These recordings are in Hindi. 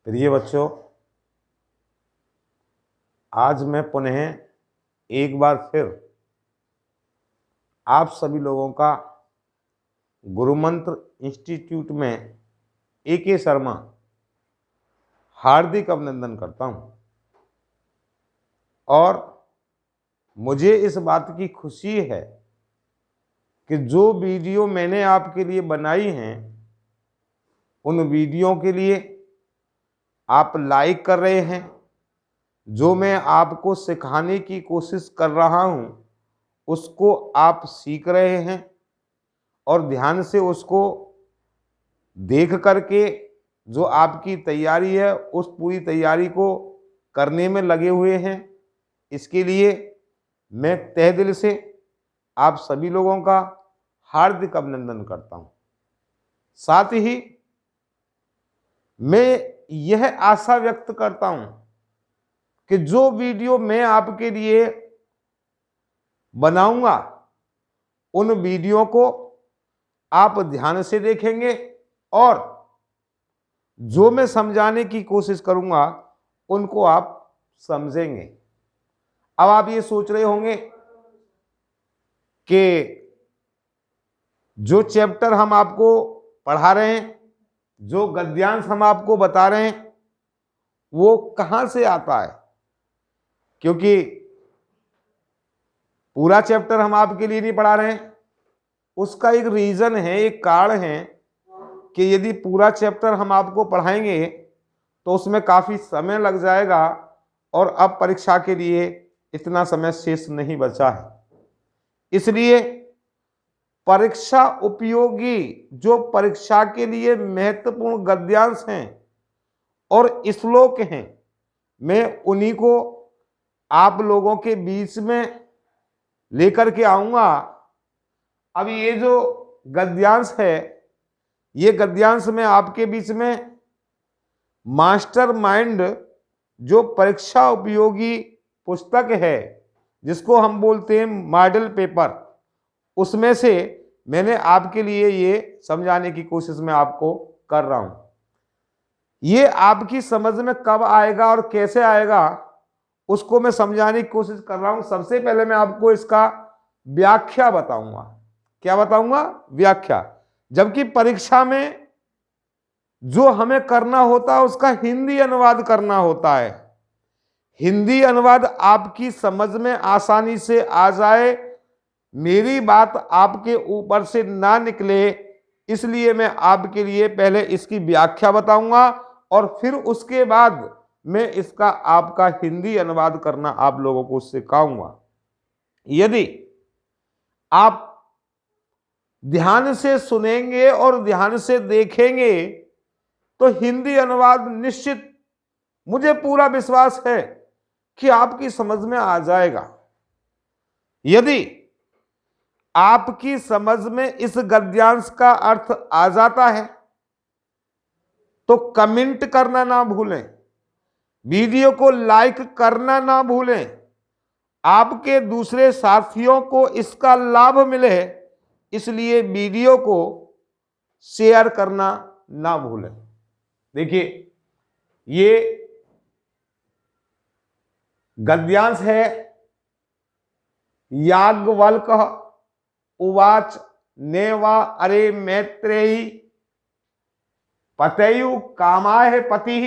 प्रिय बच्चों, आज मैं पुनः एक बार फिर आप सभी लोगों का गुरुमंत्र इंस्टीट्यूट में A.K. शर्मा हार्दिक अभिनंदन करता हूं। और मुझे इस बात की खुशी है कि जो वीडियो मैंने आपके लिए बनाई हैं उन वीडियो के लिए आप लाइक कर रहे हैं। जो मैं आपको सिखाने की कोशिश कर रहा हूं उसको आप सीख रहे हैं और ध्यान से उसको देख करके जो आपकी तैयारी है उस पूरी तैयारी को करने में लगे हुए हैं। इसके लिए मैं तहे दिल से आप सभी लोगों का हार्दिक अभिनंदन करता हूं। साथ ही मैं यह आशा व्यक्त करता हूं कि जो वीडियो मैं आपके लिए बनाऊंगा उन वीडियो को आप ध्यान से देखेंगे और जो मैं समझाने की कोशिश करूंगा उनको आप समझेंगे। अब आप ये सोच रहे होंगे कि जो चैप्टर हम आपको पढ़ा रहे हैं, जो गद्यांश हम आपको बता रहे हैं, वो कहां से आता है, क्योंकि पूरा चैप्टर हम आपके लिए नहीं पढ़ा रहे हैं। उसका एक रीजन है, एक कारण है कि यदि पूरा चैप्टर हम आपको पढ़ाएंगे तो उसमें काफी समय लग जाएगा और अब परीक्षा के लिए इतना समय शेष नहीं बचा है। इसलिए परीक्षा उपयोगी जो परीक्षा के लिए महत्वपूर्ण गद्यांश हैं और श्लोक हैं, मैं उन्हीं को आप लोगों के बीच में लेकर के आऊंगा। अब ये जो गद्यांश है, ये गद्यांश में आपके बीच में मास्टरमाइंड जो परीक्षा उपयोगी पुस्तक है जिसको हम बोलते हैं मॉडल पेपर, उसमें से मैंने आपके लिए ये समझाने की कोशिश मैं आपको कर रहा हूं। ये आपकी समझ में कब आएगा और कैसे आएगा उसको मैं समझाने की कोशिश कर रहा हूं। सबसे पहले मैं आपको इसका व्याख्या बताऊंगा। क्या बताऊंगा? व्याख्या। जबकि परीक्षा में जो हमें करना होता है उसका हिंदी अनुवाद करना होता है। हिंदी अनुवाद आपकी समझ में आसानी से आ जाए, मेरी बात आपके ऊपर से ना निकले, इसलिए मैं आपके लिए पहले इसकी व्याख्या बताऊंगा और फिर उसके बाद मैं इसका आपका हिंदी अनुवाद करना आप लोगों को सिखाऊंगा। यदि आप ध्यान से सुनेंगे और ध्यान से देखेंगे तो हिंदी अनुवाद निश्चित, मुझे पूरा विश्वास है कि आपकी समझ में आ जाएगा। यदि आपकी समझ में इस गद्यांश का अर्थ आ जाता है तो कमेंट करना ना भूलें, वीडियो को लाइक करना ना भूलें, आपके दूसरे साथियों को इसका लाभ मिले इसलिए वीडियो को शेयर करना ना भूलें। देखिए, ये गद्यांश है। याज्ञवल्क उवाच नेवा अरे मैत्रेयी पतयु कामाय पति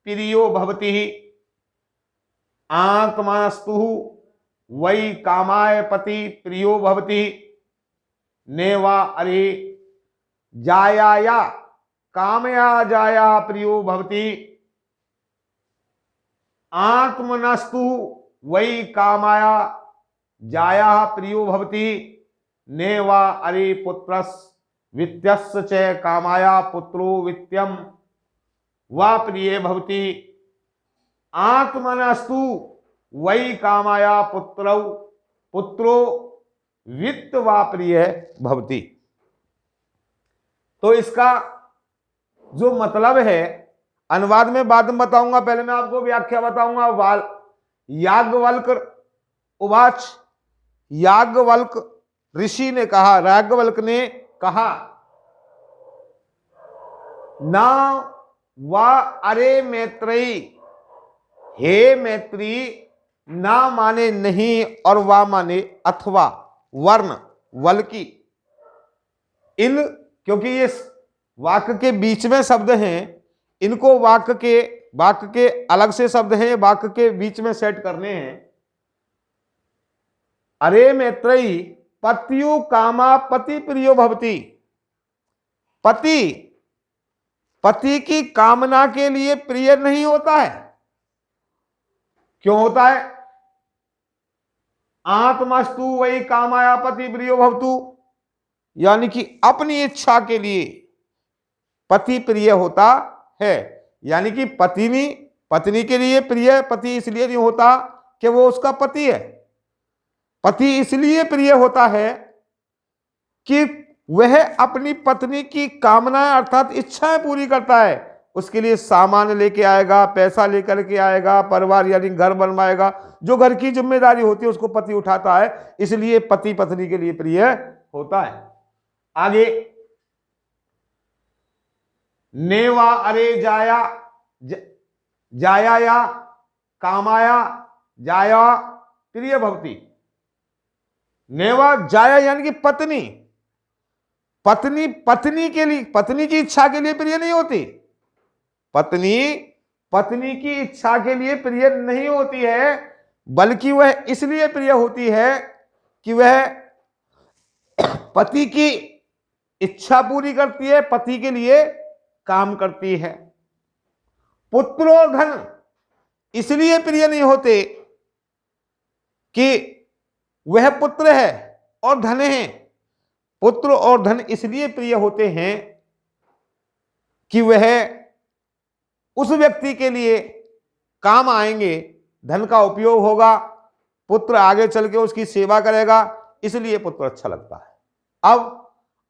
प्रियो भवति आत्मनस्तु वै कामाय पति प्रियो भवति नेवा अरे जायाया कामया जाया प्रियो भवति आत्मनस्तु वै कामाया जाया प्रियो भवति नेवा अरे पुत्रस् वित्तस्य च कामाया पुत्रो वित्तम वा प्रिय भवति आत्मनस्तु वै कामाया पुत्रो वित्त वा प्रिय भवति। तो इसका जो मतलब है अनुवाद में बाद में बताऊंगा, पहले मैं आपको व्याख्या बताऊंगा। याज्ञवल्क उवाच, याज्ञवल्क ऋषि ने कहा, याज्ञवल्क ने कहा, ना वा अरे मैत्रेयी, हे मैत्री, ना माने नहीं और वा माने अथवा, वर्ण वल की। इन, क्योंकि ये वाक्य के बीच में शब्द हैं, इनको वाक्य के अलग से शब्द हैं, वाक्य के बीच में सेट करने हैं। अरे मैत्रेयी, पत्यु कामा पति प्रियो भवति। पति की कामना के लिए प्रिय नहीं होता है। क्यों होता है? आत्मस्तु वही कामाया पति प्रियो भवतु, यानी कि अपनी इच्छा के लिए पति प्रिय होता है। यानी कि पत्नी के लिए प्रिय पति इसलिए नहीं होता कि वो उसका पति है। पति इसलिए प्रिय होता है कि वह अपनी पत्नी की कामनाएं अर्थात इच्छाएं पूरी करता है। उसके लिए सामान लेके आएगा, पैसा लेकर के आएगा, परिवार यानी घर बनवाएगा, जो घर की जिम्मेदारी होती है उसको पति उठाता है। इसलिए पति पत्नी के लिए प्रिय होता है। आगे, नेवा अरे जाया, जाया या कामाया जाया प्रिय भवती। नेवा जाया यानी कि पत्नी के लिए, पत्नी की इच्छा के लिए प्रिय नहीं होती। पत्नी की इच्छा के लिए प्रिय नहीं होती है, बल्कि वह इसलिए प्रिय होती है कि वह पति की इच्छा पूरी करती है, पति के लिए काम करती है। पुत्र और धन इसलिए प्रिय नहीं होते कि वह पुत्र है और धन है। पुत्र और धन इसलिए प्रिय होते हैं कि वह उस व्यक्ति के लिए काम आएंगे, धन का उपयोग होगा, पुत्र आगे चल के उसकी सेवा करेगा, इसलिए पुत्र अच्छा लगता है।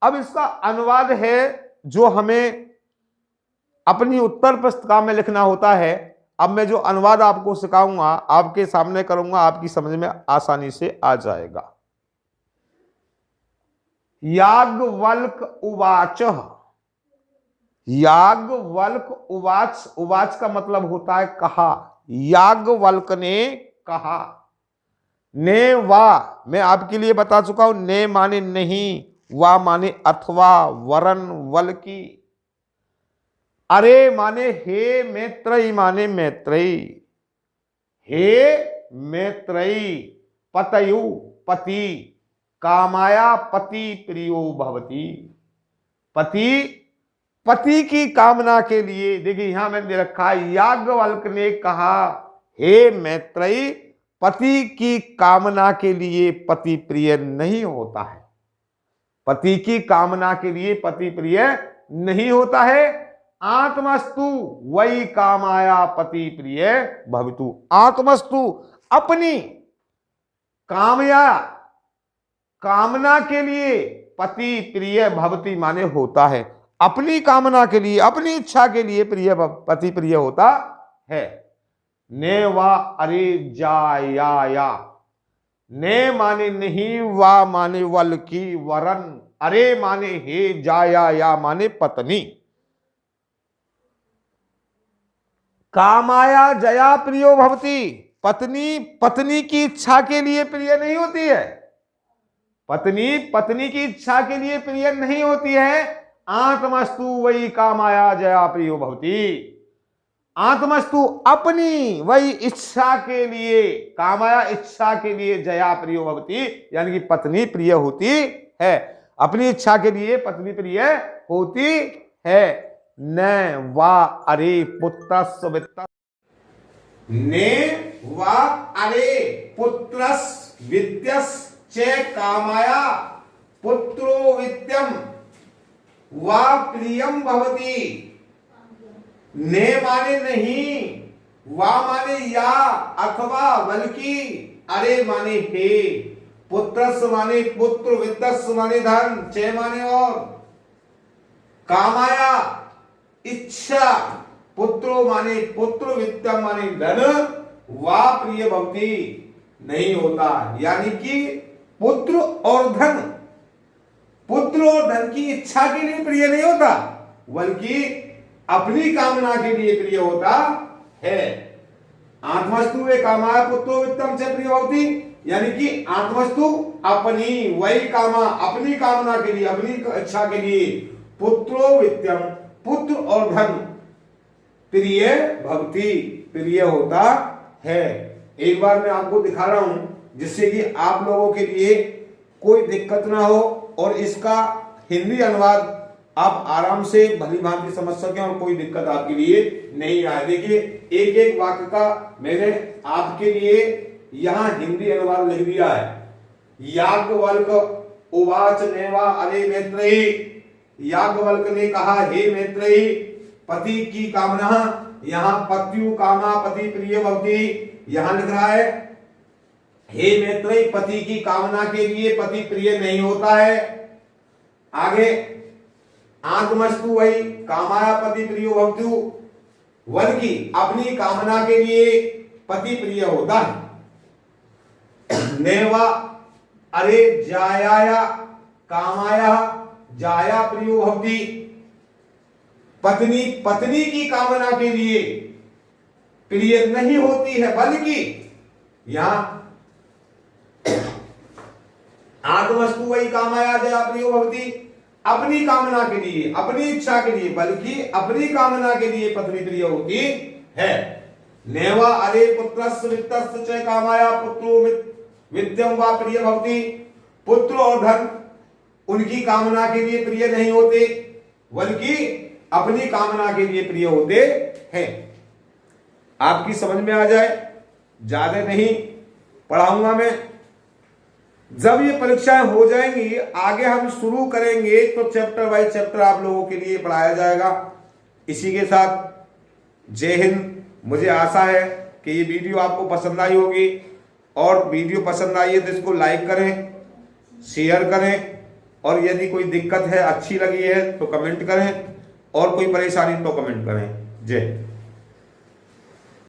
अब इसका अनुवाद है जो हमें अपनी उत्तर पुस्तिका में लिखना होता है। अब मैं जो अनुवाद आपको सिखाऊंगा, आपके सामने करूंगा, आपकी समझ में आसानी से आ जाएगा। याज्ञवल्क्य उवाच। याज्ञवल्क्य उवाच, उवाच का मतलब होता है कहा। याज्ञवल्क्य ने कहा। ने वा मैं आपके लिए बता चुका हूं, ने माने नहीं, वा माने अथवा, वरन वल की। अरे माने हे, मैत्रेयी माने मैत्रेयी, हे मैत्रेयी, पतयु पति, कामाया पति प्रियो भवति। पति की कामना के लिए, देखिए यहां मैंने दे रखा है, याज्ञवल्क्य ने कहा हे मैत्रेयी, पति की कामना के लिए पति प्रिय नहीं होता है। पति की कामना के लिए पति प्रिय नहीं होता है। आत्मस्तु वही कामाया पति प्रिय भवितु। आत्मस्तु अपनी कामना के लिए पति प्रिय भवति माने होता है। अपनी कामना के लिए, अपनी इच्छा के लिए पति प्रिय होता है। ने वा अरे जाया, ने माने नहीं, वा माने वल की, वरन अरे माने हे, जाया या माने पत्नी। कामाया जया प्रियो भवति। पत्नी की इच्छा के लिए प्रिय नहीं होती है। पत्नी की इच्छा के लिए प्रिय नहीं होती है। आत्मस्तु वही कामाया जया प्रियो भवति। आत्मस्तु अपनी वही इच्छा के लिए, कामाया इच्छा के लिए, जया प्रियो भवति यानी कि पत्नी प्रिय होती है। अपनी इच्छा के लिए पत्नी प्रिय होती है। न वा अरे पुत्रस् वित्त, ने वा अरे पुत्रस् वित्तस् च कामाया पुत्रो वित्तम वा प्रियम भवति। ने माने नहीं, वा माने या अथवा बल्कि, अरे माने हे, पुत्रस् माने पुत्र, वित्तस् माने धन, च माने और, कामाया इच्छा, पुत्रो माने पुत्र, वित्तम माने धन, वा प्रिय भवति नहीं होता। यानी कि पुत्र और धन की इच्छा के लिए प्रिय नहीं होता, बल्कि अपनी कामना के लिए प्रिय होता है। आत्मस्तु वे कामाय पुत्रो वित्तम से प्रिय होती, यानी कि आत्मस्तु अपनी, वही कामा अपनी कामना के लिए, अपनी इच्छा के लिए, पुत्रो वित्तम पुत्र और धन प्रिय भक्ति प्रिय होता है। एक बार मैं आपको दिखा रहा हूं जिससे कि आप लोगों के लिए कोई दिक्कत ना हो और इसका हिंदी अनुवाद आप आराम से भली भांति समझ सकें और कोई दिक्कत आपके लिए नहीं आए। देखिए एक एक वाक्य का मैंने आपके लिए यहां हिंदी अनुवाद लिख दिया है। याज्ञवल्क उवाच नेवा अरे मैत्रेयी, याज्ञवल्क ने कहा हे मैत्रेयी, पति की कामना, यहां पत्यु कामा पति प्रिय भवति, यहां लिख रहा है हे मैत्रेयी पति की कामना के लिए पति प्रिय नहीं होता है। आगे आत्मस्तु वही कामाया पति प्रियो भवतु, बल्कि अपनी कामना के लिए पति प्रिय होता है। नेवा अरे जाया कामाया जाया प्रियो भवति, पत्नी पत्नी की कामना के लिए प्रिय नहीं होती है, बल्कि यहां आत्मस्तु वही कामाया जया प्रियो भवति, अपनी कामना के लिए, अपनी इच्छा के लिए, बल्कि अपनी कामना के लिए पत्नी प्रिय होती है। नेवा अरे पुत्रस्य वित्तस्य च कामाया पुत्रो वित्तम वा प्रिय भवति, पुत्र और धन उनकी कामना के लिए प्रिय नहीं होते, बल्कि अपनी कामना के लिए प्रिय होते हैं। आपकी समझ में आ जाए, ज्यादा नहीं पढ़ाऊंगा मैं। जब ये परीक्षाएं हो जाएंगी आगे हम शुरू करेंगे तो चैप्टर बाय चैप्टर आप लोगों के लिए पढ़ाया जाएगा। इसी के साथ जय हिंद। मुझे आशा है कि ये वीडियो आपको पसंद आई होगी, और वीडियो पसंद आई है तो इसको लाइक करें, शेयर करें, और यदि कोई दिक्कत है, अच्छी लगी है तो कमेंट करें, और कोई परेशानी तो कमेंट करें। जय।